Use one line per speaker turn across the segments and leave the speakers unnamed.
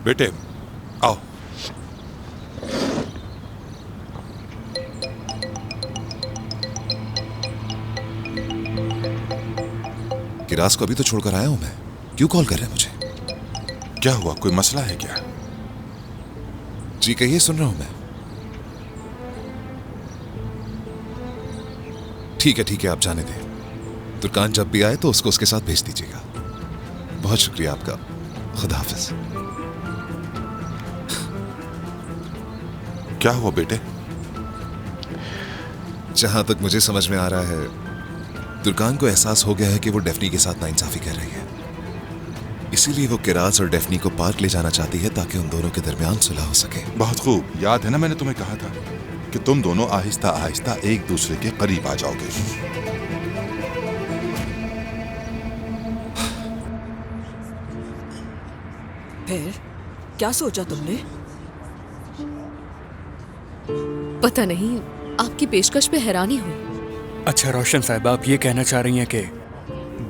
बेटे आओ।
किरास को अभी तो छोड़कर आया हूं मैं। क्यों कॉल कर रहे हैं मुझे?
क्या हुआ, कोई मसला है क्या?
जी कहिए, सुन रहा हूं मैं। ठीक है आप जाने दें। तुर्कान जब भी आए तो उसको उसके साथ भेज दीजिएगा। बहुत शुक्रिया आपका। खुदा हाफिज।
क्या हुआ बेटे?
जहां तक मुझे समझ में आ रहा है, तुर्कान को एहसास हो गया है कि वो डेफनी के साथ नाइंसाफी कर रही है। इसीलिए वो किरास और डेफनी को पार्क ले जाना चाहती है ताकि उन दोनों के दरमियान सुलह हो सके।
बहुत खूब, याद है ना मैंने तुम्हें कहा था कि तुम दोनों आहिस्ता आहिस्ता एक दूसरे के करीब आ जाओगे।
फिर क्या सोचा तुमने?
पता नहीं, आपकी पेशकश पे हैरानी हुई।
अच्छा रोशन साहब, आप ये कहना चाह रही हैं कि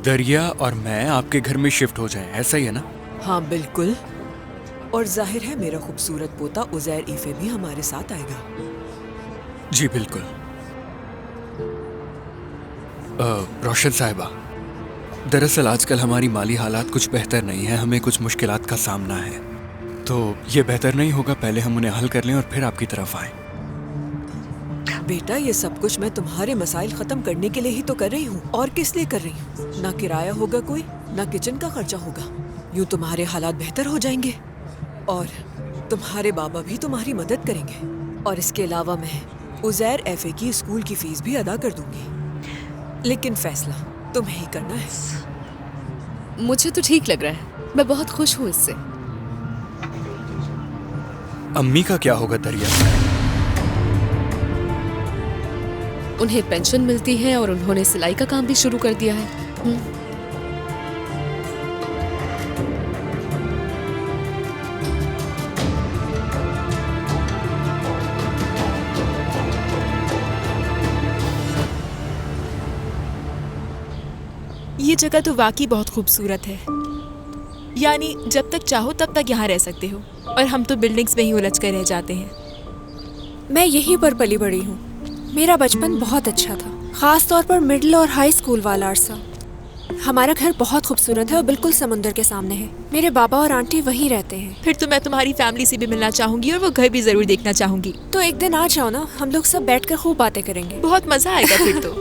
दरिया और मैं आपके घर में शिफ्ट हो जाएं, ऐसा ही है ना?
हाँ बिल्कुल। और जाहिर है मेरा खूबसूरत पोता उज़ैर ईफे भी हमारे साथ आएगा।
जी बिल्कुल। रोशन साहिबा, दरअसल आजकल हमारी माली हालात कुछ बेहतर नहीं है, हमें कुछ मुश्किलात का सामना है। तो ये बेहतर नहीं होगा पहले हम उन्हें हल कर लें और फिर आपकी तरफ आएं?
बेटा, ये सब कुछ मैं तुम्हारे मसाइल खत्म करने के लिए ही तो कर रही हूँ। और किस लिए कर रही हूँ? ना किराया होगा कोई, ना किचन का खर्चा होगा। यूँ तुम्हारे हालात बेहतर हो जाएंगे और तुम्हारे बाबा भी तुम्हारी मदद करेंगे। और इसके अलावा मैं उज़ैर एफए की स्कूल की फीस भी अदा कर दूंगी। लेकिन फैसला तुम्हें ही करना है।
मुझे तो ठीक लग रहा है, मैं बहुत खुश हूँ इससे।
अम्मी का क्या होगा दरिया?
उन्हें पेंशन मिलती है और उन्होंने सिलाई का काम भी शुरू कर दिया है।
ये जगह तो वाकई बहुत खूबसूरत है। यानी जब तक चाहो तब तक यहाँ रह सकते हो, और हम तो बिल्डिंग्स में ही उलझ कर रह जाते हैं।
मैं यहीं पर पली बड़ी हूँ। मेरा बचपन बहुत अच्छा था, खास तौर पर मिडिल और हाई स्कूल वाला अरसा। हमारा घर बहुत खूबसूरत है और बिल्कुल समुंदर के सामने है। मेरे बाबा और आंटी वहीं रहते हैं।
फिर तो मैं तुम्हारी फैमिली से भी मिलना चाहूंगी और वो घर भी जरूर देखना चाहूंगी।
तो एक दिन आ जाओ ना, हम लोग सब बैठकर खूब बातें करेंगे।
बहुत मजा आएगा फिर तो।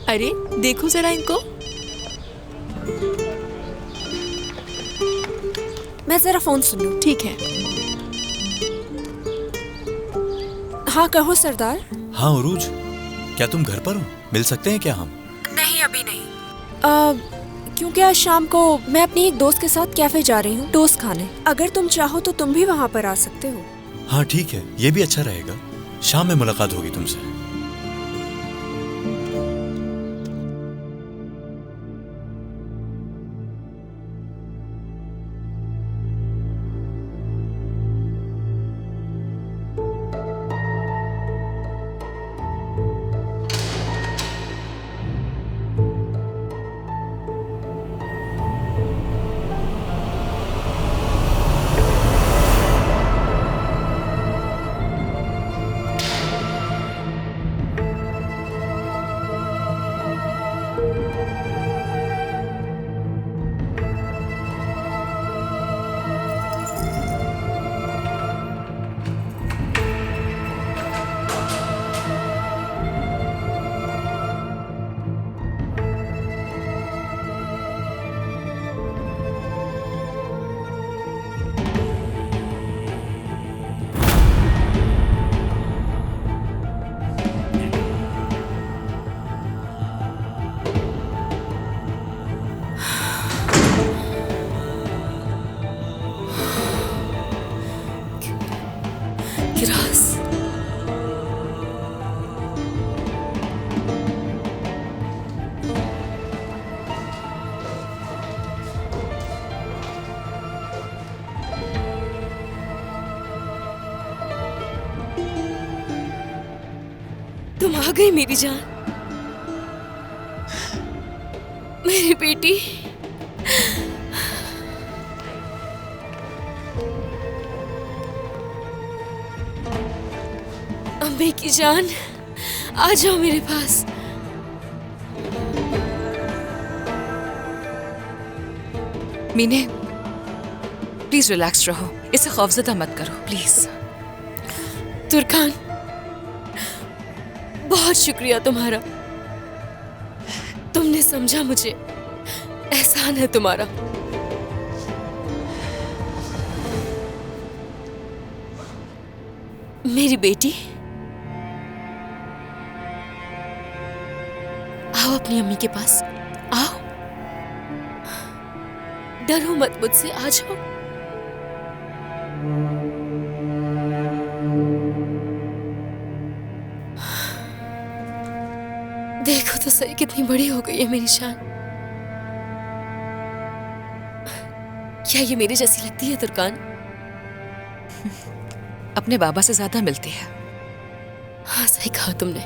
अरे देखो जरा इनको।
मैं जरा फोन सुन लूं।
ठीक है।
हाँ कहो सरदार।
हाँ उरूज, क्या तुम घर पर हो? मिल सकते हैं क्या हम?
नहीं अभी नहीं। क्योंकि आज शाम को मैं अपनी एक दोस्त के साथ कैफे जा रही हूँ टोस्ट खाने। अगर तुम चाहो तो तुम भी वहाँ पर आ सकते हो।
हाँ ठीक है, ये भी अच्छा रहेगा। शाम में मुलाकात होगी तुमसे।
किरास,
तुम आ गई मेरी जान, मेरी बेटी।
अम्बे की जान, आ जाओ मेरे पास। मीने, प्लीज रिलैक्स रहो, इसे खौफजदा मत करो प्लीज। तुर्कान, बहुत शुक्रिया तुम्हारा, तुमने समझा मुझे, एहसान है तुम्हारा। मेरी बेटी, आओ अपनी अम्मी के पास, आओ, डरो मत मुझसे, आ जाओ। देखो तो सही कितनी बड़ी हो गई है मेरी शान। क्या ये मेरी जैसी लगती है तुर्कान?
अपने बाबा से ज्यादा मिलती है।
हाँ, सही कहा तुमने।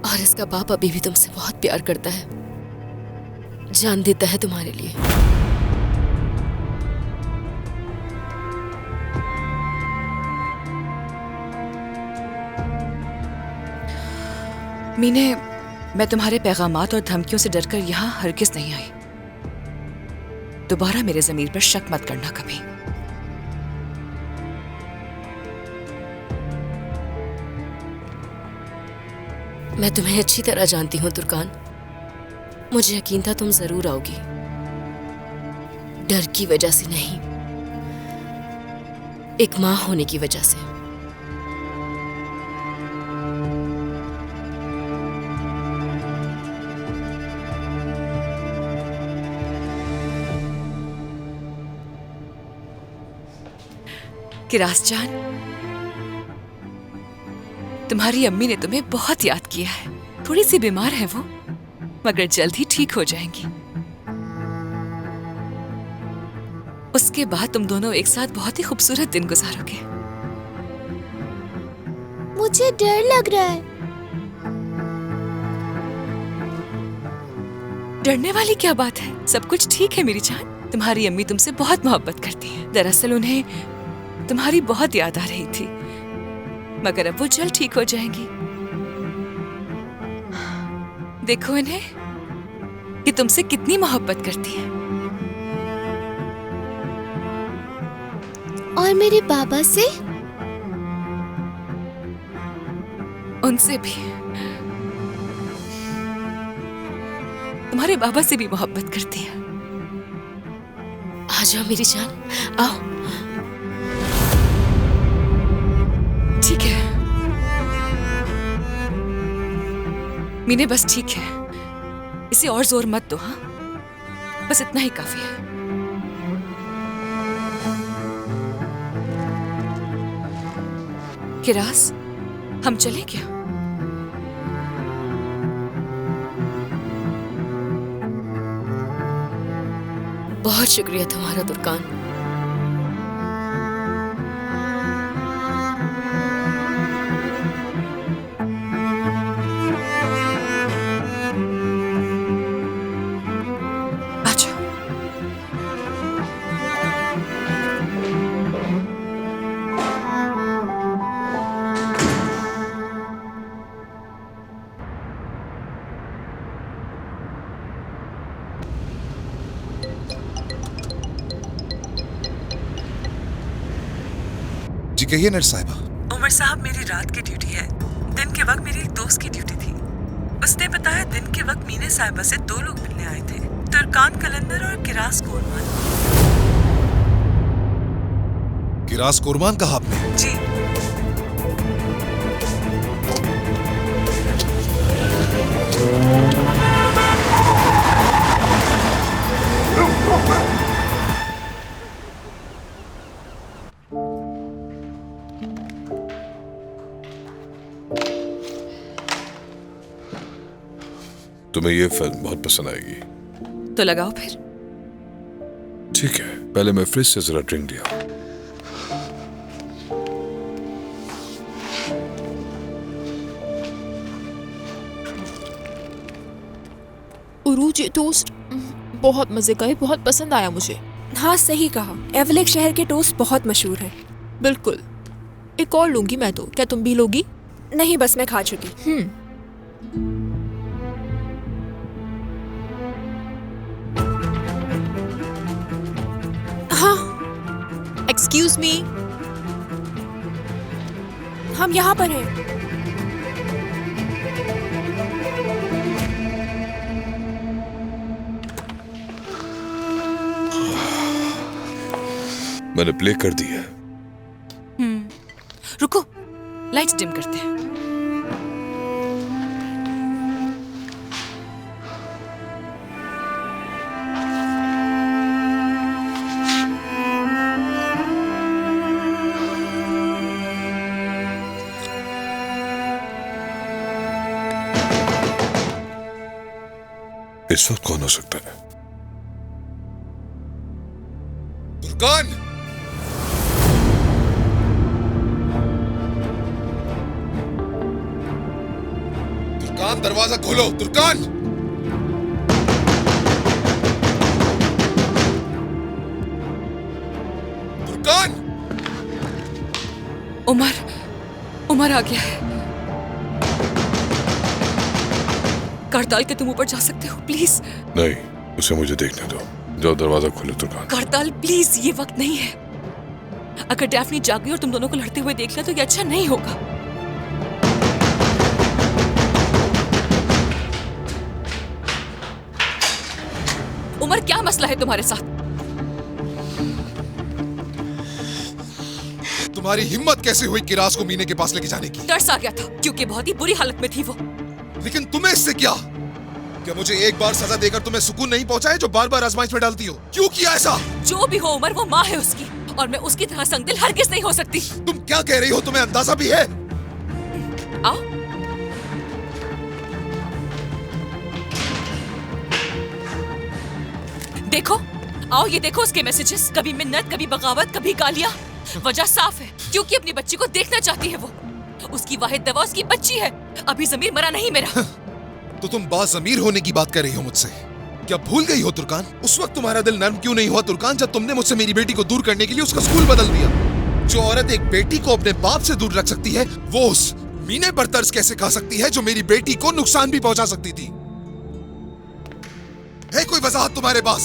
और इसका बाप अभी भी तुमसे बहुत प्यार करता है, जान देता है तुम्हारे लिए।
मीने, मैं तुम्हारे पैगामात और धमकियों से डरकर यहाँ हरगिज नहीं आई। दोबारा मेरे ज़मीर पर शक मत करना कभी।
मैं तुम्हें अच्छी तरह जानती हूँ तुर्कान, मुझे यकीन था तुम जरूर आओगी। डर की वजह से नहीं, एक माँ होने की वजह से।
किरास जान, तुम्हारी अम्मी ने तुम्हें बहुत याद किया है। थोड़ी सी बीमार है वो, मगर जल्द ही ठीक हो जाएंगी। उसके बाद तुम दोनों एक साथ बहुत ही खूबसूरत दिन गुजारोगे।
मुझे डर लग रहा है।
डरने वाली क्या बात है? सब कुछ ठीक है मेरी जान। तुम्हारी अम्मी तुमसे बहुत मोहब्बत करती है। दरअसल उन्हें तुम्हारी बहुत याद आ रही थी, मगर अब वो जल्द ठीक हो जाएंगी। देखो इन्हें कि तुमसे कितनी मोहब्बत करती है।
और मेरे बाबा से?
उनसे भी, तुम्हारे बाबा से भी मोहब्बत करती है।
आ जाओ मेरी जान, आओ।
ठीक है मीने, बस ठीक है, इसे और जोर मत दो। हाँ, बस इतना ही काफी है। किरास, हम चले क्या?
बहुत शुक्रिया तुम्हारा तुर्कान।
जी कहिए नर्स साहिबा।
उमर साहब, मेरी रात की ड्यूटी है। दिन के वक्त मेरी एक दोस्त की ड्यूटी थी। उसने बताया दिन के वक्त मीने साहिबा से 2 लोग मिलने आए थे, तुर्कान कलंदर और किरास कोरमान।
किरास कोरमान कहा आपने?
जी।
तुम्हें ये फिल्म बहुत पसंद आएगी।
तो लगाओ फिर।
ठीक है, पहले मैं फ्रिज से जरा ड्रिंक लिया।
उरूज टोस्ट बहुत मजे का है, बहुत पसंद आया मुझे।
हाँ सही कहा, एवलेक शहर के टोस्ट बहुत मशहूर हैं।
बिल्कुल, एक और लूंगी मैं तो। क्या तुम भी लोगी?
नहीं, बस मैं खा चुकी। हाँ,
एक्सक्यूज मी,
हम यहाँ पर हैं।
मैंने प्ले कर दी है।
रुको, लाइट्स डिम करते हैं।
इस वक्त कौन हो सकता है?
तुर्कान! तुर्कान, दरवाजा खोलो! तुर्कान! तुर्कान!
उमर आ गया है। करताल के तुम ऊपर जा सकते हो प्लीज?
नहीं, उसे मुझे देखने दो। जाओ, दरवाजा खोलो तुर्कान।
करताल प्लीज, ये वक्त नहीं है। अगर डैफ्नी जाग गई और तुम दोनों को लड़ते हुए देख लिया तो ये अच्छा नहीं होगा। उमर, क्या मसला है तुम्हारे साथ?
तुम्हारी हिम्मत कैसे हुई किरास को मीने के पास लेके जाने की?
तरस आ गया था क्योंकि बहुत ही बुरी हालत में थी वो।
लेकिन तुम्हें इससे क्या मुझे एक बार सजा देकर तुम्हें सुकून नहीं पहुंचा है जो बार बार आजमाइश में डालती हो? क्यों किया ऐसा?
जो भी हो उमर, वो माँ है उसकी, और मैं उसकी तरह संगदिल हरगिज नहीं हो सकती।
तुम क्या कह रही हो? तुम्हें अंदाजा भी है?
आओ। देखो, आओ ये देखो उसके मैसेजेस। कभी मिन्नत, कभी बगावत, कभी गालियां। वजह साफ है, क्योंकि अपनी बच्ची को देखना चाहती है वो। उसकी वाहिद दवा उसकी बच्ची है। अभी जमीर मरा नहीं मेरा।
तो तुम बाज़मीर होने की बात कर रही हो मुझसे? क्या भूल गई हो तुर्कान? उस वक्त तुम्हारा दिल नर्म क्यों नहीं हुआ तुर्कान, जब तुमने मुझसे मेरी बेटी को दूर करने के लिए उसका स्कूल बदल दिया? जो औरत एक बेटी को अपने बाप से दूर रख सकती है, वो उस मीने पर तर्स कैसे खा सकती है जो मेरी बेटी को नुकसान भी पहुंचा सकती थी? है कोई वजाहत तुम्हारे पास?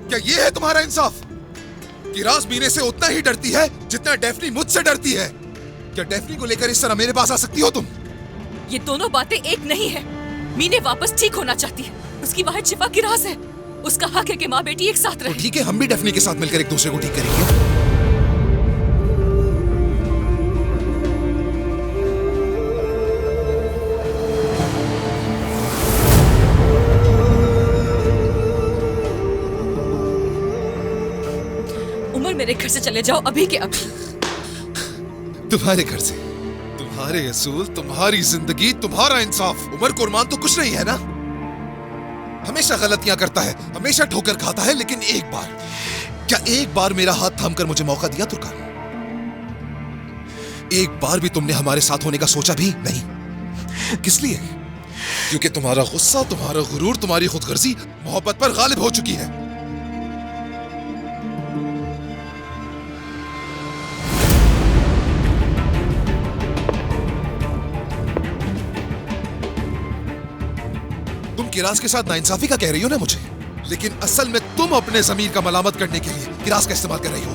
क्या ये है तुम्हारा इंसाफ? किरास मीने से उतना ही डरती है जितना डेफनी मुझसे डरती है। क्या डेफनी को लेकर इस तरह मेरे पास आ सकती हो तुम?
ये दोनों बातें एक नहीं है। मीने वापस ठीक होना चाहती है। उसकी वाहिद शिफा किरास है। उसका हक है कि माँ बेटी एक साथ रहे।
तो ठीक है, हम भी डेफनी के साथ मिलकर एक दूसरे को ठीक करेंगे।
उमर, मेरे घर से चले जाओ अभी के अभी।
तुम्हारे घर से? तुम्हारे असूल, तुम्हारी जिंदगी, तुम्हारा इंसाफ। उमर कुर्बान तो कुछ नहीं है ना? हमेशा गलतियां करता है, हमेशा ठोकर खाता है, लेकिन क्या एक बार मेरा हाथ थामकर मुझे मौका दिया तुर्कान? एक बार भी तुमने हमारे साथ होने का सोचा भी नहीं। किस लिए? क्योंकि तुम्हारा गुस्सा, तुम्हारा गुरूर, तुम्हारी खुदगर्जी मोहब्बत पर गालिब हो चुकी है। तुम किरास के साथ नाइंसाफी का कह रही हो ना मुझे, लेकिन असल में तुम अपने ज़मीर का मलामत करने के लिए किरास का इस्तेमाल कर रही हो।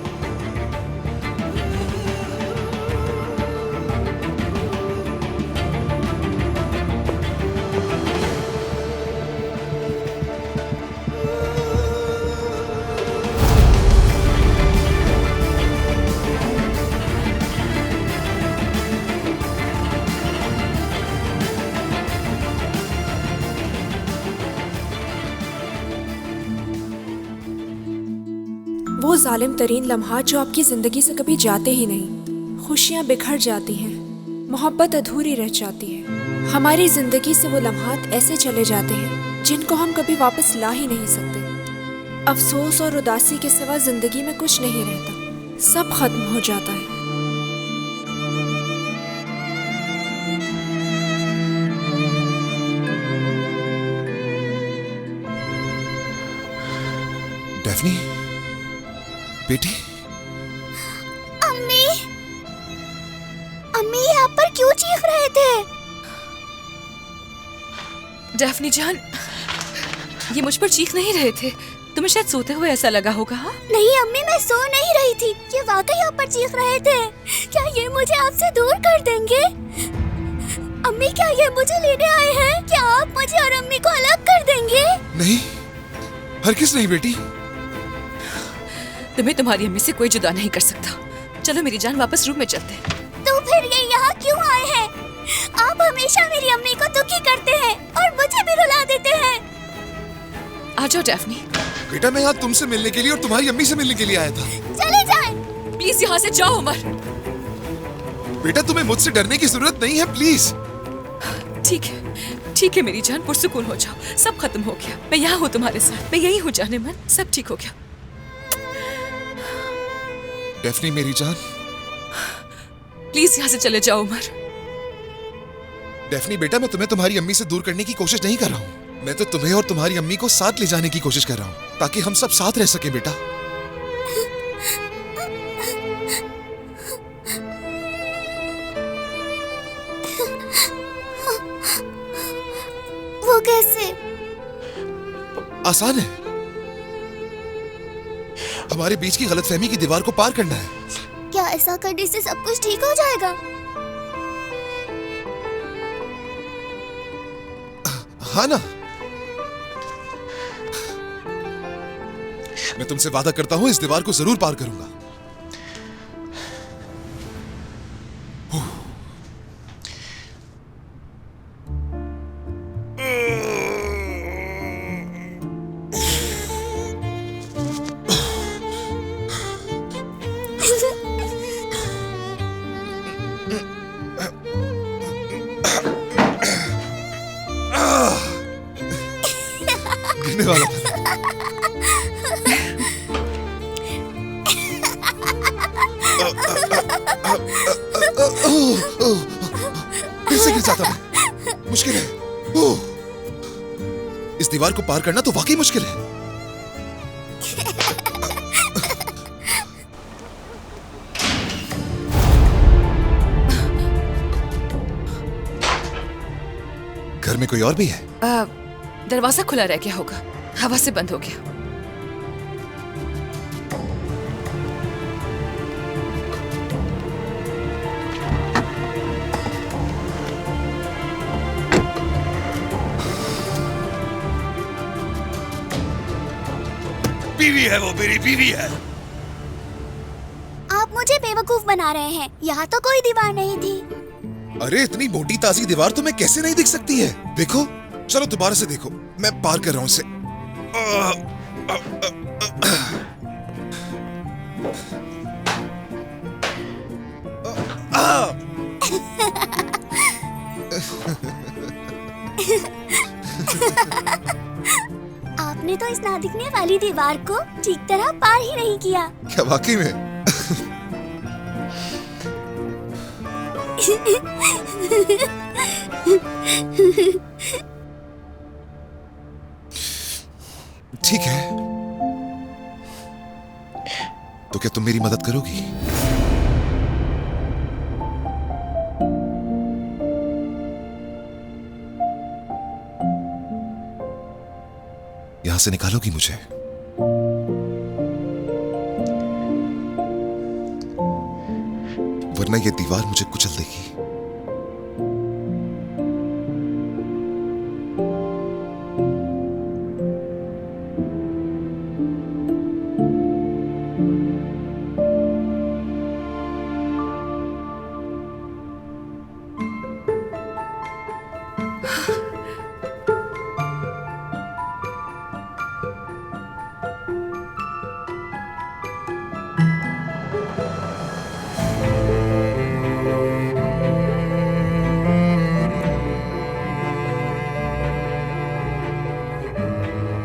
वो जालिम तरीन लम्हात जो आपकी जिंदगी से कभी जाते ही नहीं। खुशियाँ बिखर जाती हैं, मोहब्बत अधूरी रह जाती है। हमारी जिंदगी से वो लम्हात ऐसे चले जाते हैं जिनको हम कभी वापस ला ही नहीं सकते। अफसोस और उदासी के सिवा जिंदगी में कुछ नहीं रहता, सब खत्म हो जाता है।
बेटी,
अम्मी, अम्मी यहाँ पर क्यों चीख रहे थे?
डैफ्नी जान, ये मुझ पर चीख नहीं रहे थे। तुम्हें शायद सोते हुए ऐसा लगा होगा। हाँ?
नहीं अम्मी, मैं सो नहीं रही थी। ये वाकई यहाँ पर चीख रहे थे। क्या ये मुझे आपसे दूर कर देंगे? अम्मी, क्या ये मुझे लेने आए हैं? क्या आप मुझे और अम्मी को अलग कर देंगे?
नहीं, हरगिज़ नहीं बेटी।
तुम्हें तुम्हारी अम्मी से कोई जुदा नहीं कर सकता। चलो मेरी जान, वापस रूम में चलते हैं।
तो फिर ये यहाँ क्यों आए हैं? आप हमेशा मेरी अम्मी को दुखी करते हैं और मुझे भी रुला देते हैं।
आ जाओ डैफ्नी।
बेटा, मैं यहाँ तुमसे मिलने के लिए और तुम्हारी अम्मी से मिलने के लिए आया था।
चले जाएं।
प्लीज यहाँ से जाओ उमर।
बेटा, तुम्हें मुझसे डरने की जरूरत नहीं है, प्लीज।
ठीक है मेरी जान, पुरसुकून हो जाओ। सब खत्म हो गया। मैं यहाँ हूँ तुम्हारे साथ। मैं यही हूँ जाने मन। सब ठीक हो गया।
डेफनी मेरी जान,
प्लीज यहाँ से चले जाओ उमर।
डेफनी बेटा, मैं तुम्हें तुम्हारी अम्मी से दूर करने की कोशिश नहीं कर रहा हूँ। मैं तो तुम्हें और तुम्हारी अम्मी को साथ ले जाने की कोशिश कर रहा हूँ, ताकि हम सब साथ रह सके बेटा।
वो कैसे?
आसान है। हमारे बीच की गलतफहमी की दीवार को पार करना है।
क्या ऐसा करने से सब कुछ ठीक हो जाएगा?
हाँ ना? मैं तुमसे वादा करता हूं, इस दीवार को जरूर पार करूंगा। गिरने वाला था। फिर से गिर जाता मैं। मुश्किल है। इस दीवार को पार करना तो वाकई मुश्किल है। घर में कोई और भी है?
दरवाजा खुला रह गया होगा, हवा से बंद हो गया।
बीवी है वो, मेरी बीवी है।
आप मुझे बेवकूफ बना रहे हैं। यहाँ तो कोई दीवार नहीं थी।
अरे इतनी मोटी ताजी दीवार तुम्हें कैसे नहीं दिख सकती है? देखो, चलो दोबारा से देखो, मैं पार कर रहा हूं इसे।
आपने तो इस ना दिखने वाली दीवार को ठीक तरह पार ही नहीं किया।
क्या वाकई में? ठीक है, तो क्या तुम मेरी मदद करोगी? यहां से निकालोगी मुझे? वरना ये दीवार मुझे कुचल देगी।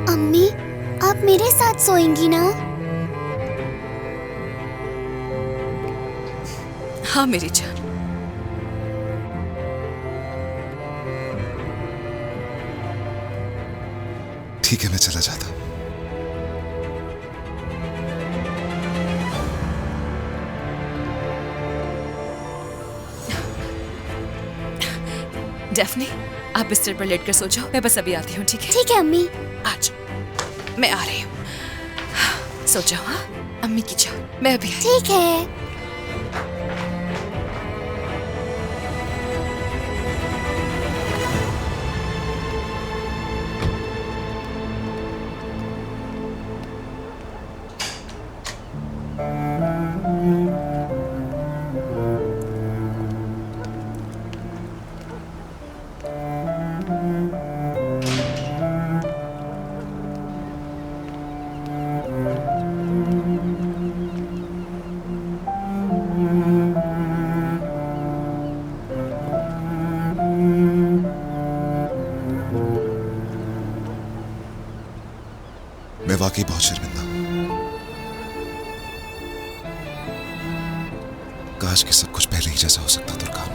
अम्मी, आप मेरे साथ सोएंगी ना?
हाँ मेरी जान।
ठीक है, मैं चला जाता हूं।
डेफनी, आप बिस्तर पर लेटकर सो जाओ, मैं बस अभी आती हूँ, ठीक है?
ठीक है अम्मी।
आज मैं आ रही हूँ। सो जाओ। हाँ अम्मी की जान, मैं अभी आई।
ठीक है।
मैं वाकई बहुत शर्मिंदा हूं। काश कि सब कुछ पहले ही जैसा हो सकता तुर्कान।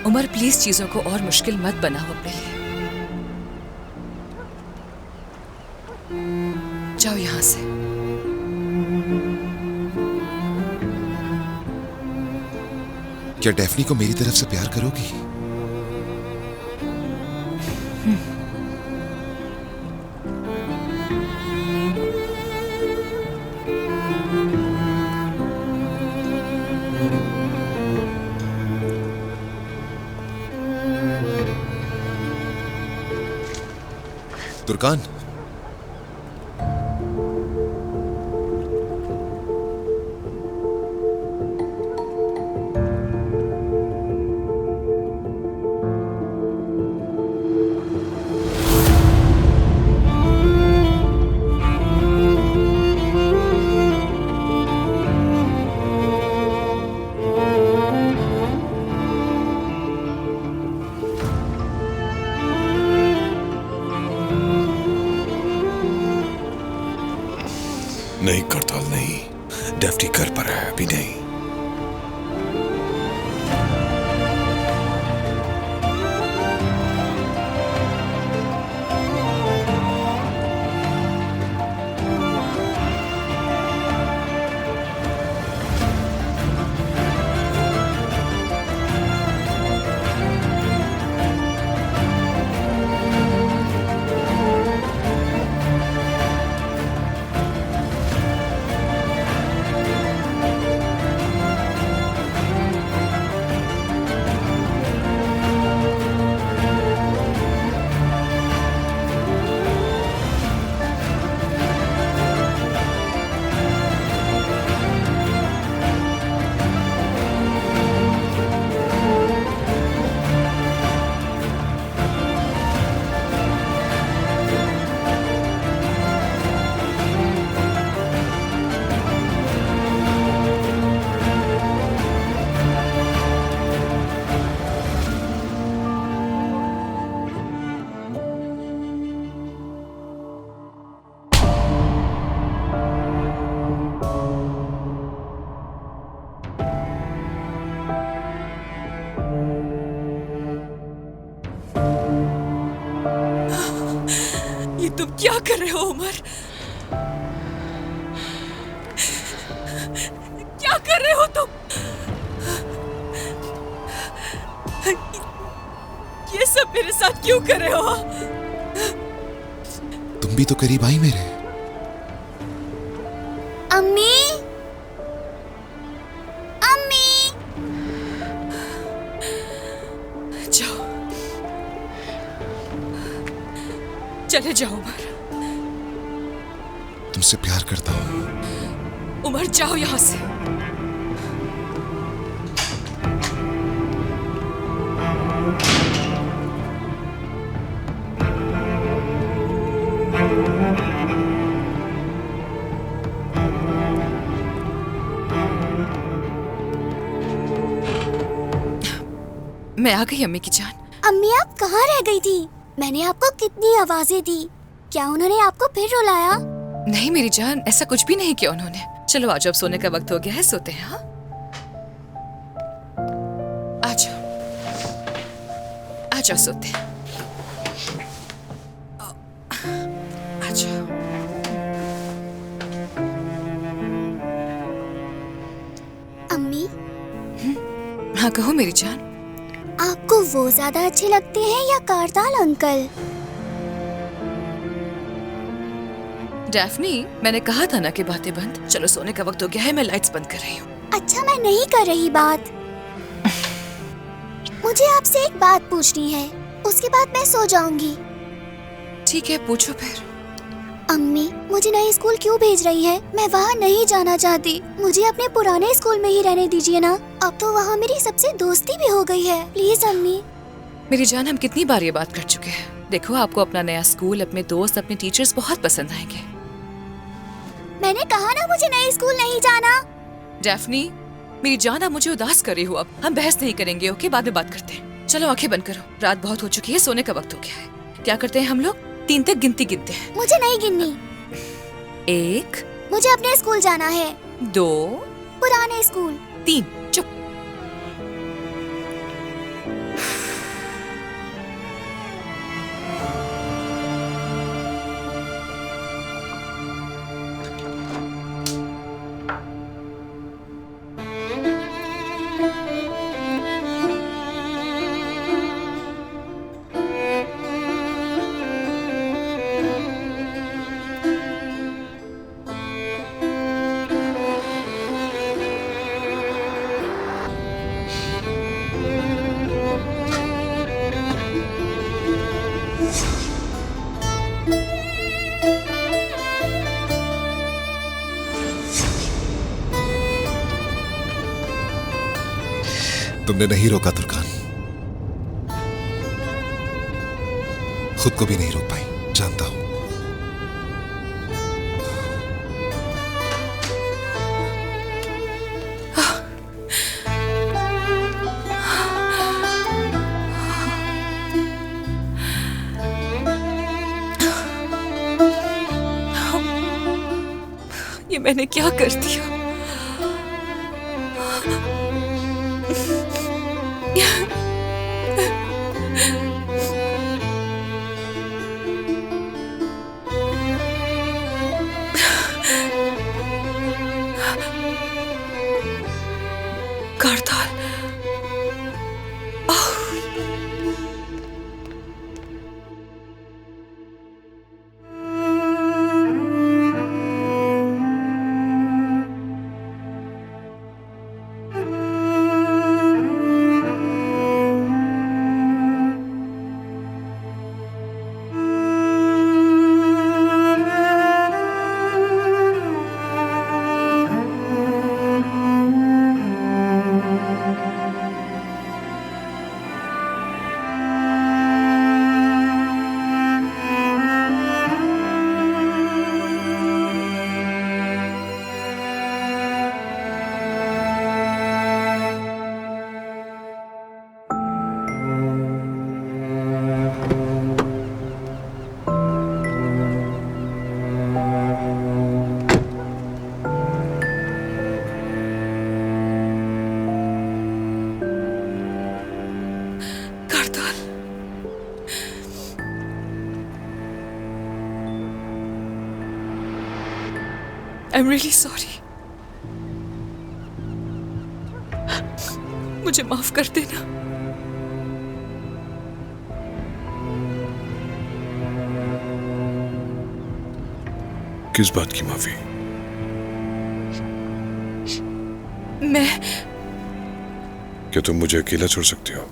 उमर प्लीज चीजों को और मुश्किल मत बनाओ अपने लिए। जाओ यहां से।
क्या डेफनी को मेरी तरफ से प्यार करोगी? तुर्कान,
नहीं करताल नहीं, डेफ्टी घर पर है अभी नहीं।
तुम क्या कर रहे हो उमर? क्या कर रहे हो तुम? ये सब मेरे साथ क्यों कर रहे हो?
तुम भी तो करीब आई मेरे।
अम्मी, अम्मी।
जाओ, चले जाओ उमर।
तुमसे प्यार करता हूं।
उमर जाओ यहां से। मैं आ गई अम्मी की जान।
अम्मी आप कहाँ रह गई थी? मैंने आपको कितनी आवाजें दी। क्या उन्होंने आपको फिर रुलाया?
नहीं मेरी जान, ऐसा कुछ भी नहीं किया उन्होंने। चलो आज अब सोने का वक्त हो गया है, सोते हैं। हाँ आजाओ, आजाओ सोते हैं। आजाओ।
अम्मी,
हाँ कहो मेरी जान।
आपको वो ज्यादा अच्छे लगते हैं या कारताल अंकल?
डैफ्नी, मैंने कहा था ना कि बातें बंद। चलो सोने का वक्त हो गया है, मैं लाइट्स बंद कर रही हूँ।
अच्छा, मैं नहीं कर रही बात। मुझे आपसे एक बात पूछनी है, उसके बाद मैं सो जाऊंगी।
ठीक है, पूछो फिर।
अम्मी मुझे नए स्कूल क्यों भेज रही है? मैं वहाँ नहीं जाना चाहती। मुझे अपने पुराने स्कूल में ही रहने दीजिए ना। अब तो वहाँ मेरी सबसे दोस्ती भी हो गई है। प्लीज अम्मी।
मेरी जान, हम कितनी बार ये बात कर चुके हैं। देखो, आपको अपना नया स्कूल, अपने दोस्त, अपने टीचर्स बहुत पसंद आएंगे।
मैंने कहा ना मुझे नए स्कूल नहीं जाना।
डैफ्नी, मेरी जान, आप मुझे उदास कर रही हो। अब हम बहस नहीं करेंगे, ओके? बाद में बात करते हैं। चलो आंखें बंद करो, रात बहुत हो चुकी है, सोने का वक्त हो गया है। क्या करते हैं हम लोग? 3 तक गिनती गिनते हैं।
मुझे नहीं गिननी।
1,
मुझे अपने स्कूल जाना है।
2,
पुराने स्कूल।
3। चुप।
तुमने नहीं रोका तुर्कान, खुद को भी नहीं रोक पाई, जानता हूं।
ये मैंने क्या कर दिया? कारताल। I'm really sorry. मुझे माफ कर देना।
किस बात की माफी?
मैं
क्या तुम मुझे अकेला छोड़ सकती हो?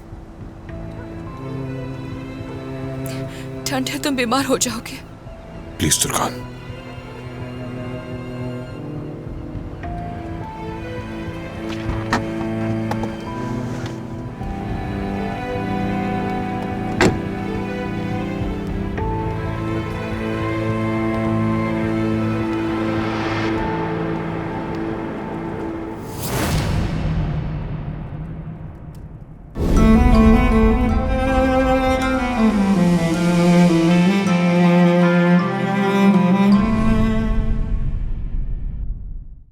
ठंड है, तुम बीमार हो जाओगे।
प्लीज तुर्कान,